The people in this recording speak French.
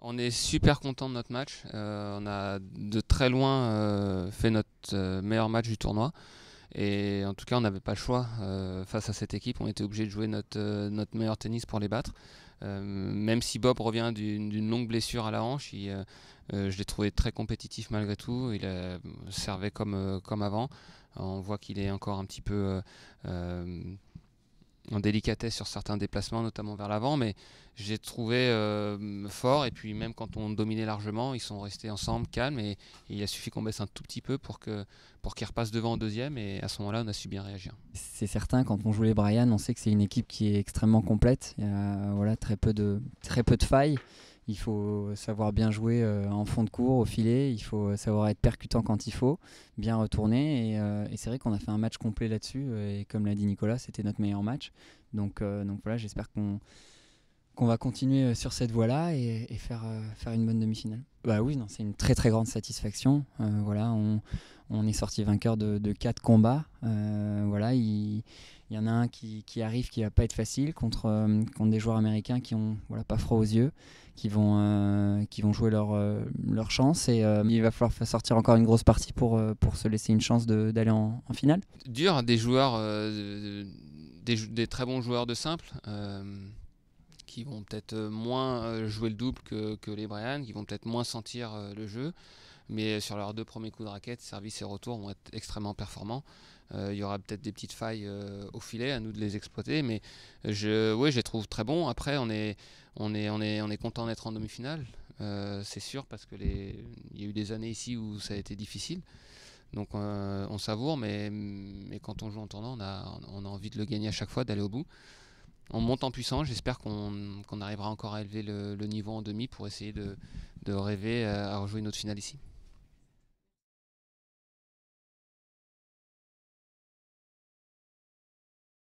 On est super content de notre match. On a de très loin fait notre meilleur match du tournoi. Et en tout cas, on n'avait pas le choix face à cette équipe. On était obligé de jouer notre meilleur tennis pour les battre. Même si Bob revient d'une longue blessure à la hanche, je l'ai trouvé très compétitif malgré tout. Il servait comme avant. On voit qu'il est encore un petit peu en délicatesse sur certains déplacements, notamment vers l'avant, mais j'ai trouvé fort. Et puis même quand on dominait largement, ils sont restés ensemble, calmes, et il a suffi qu'on baisse un tout petit peu pour qu'ils repassent devant en deuxième, et à ce moment-là, on a su bien réagir. C'est certain, quand on joue les Bryan, on sait que c'est une équipe qui est extrêmement complète. Il y a très peu de failles. Il faut savoir bien jouer en fond de court, au filet. Il faut savoir être percutant quand il faut, bien retourner. Et c'est vrai qu'on a fait un match complet là-dessus. Et comme l'a dit Nicolas, c'était notre meilleur match. Donc voilà, j'espère qu'on va continuer sur cette voie-là et faire une bonne demi-finale. Bah oui, non, c'est une très très grande satisfaction. Voilà, on est sorti vainqueur de 4 combats. Voilà, il y en a un qui arrive qui va pas être facile contre des joueurs américains qui ont pas froid aux yeux, qui vont jouer leur chance, et il va falloir faire sortir encore une grosse partie pour se laisser une chance d'aller en finale. Dur, des joueurs, des très bons joueurs de simple. Qui vont peut-être moins jouer le double que les Bryan, qui vont peut-être moins sentir le jeu, mais sur leurs 2 premiers coups de raquette, service et retour vont être extrêmement performants. Il y aura peut-être des petites failles au filet, à nous de les exploiter, mais je les trouve très bons. Après, on est content d'être en demi-finale, c'est sûr, parce que il y a eu des années ici où ça a été difficile. Donc on savoure, mais quand on joue en tournoi, on a envie de le gagner à chaque fois, d'aller au bout. On monte en puissance, j'espère qu'on arrivera encore à élever le niveau en demi pour essayer de rêver à rejouer une autre finale ici.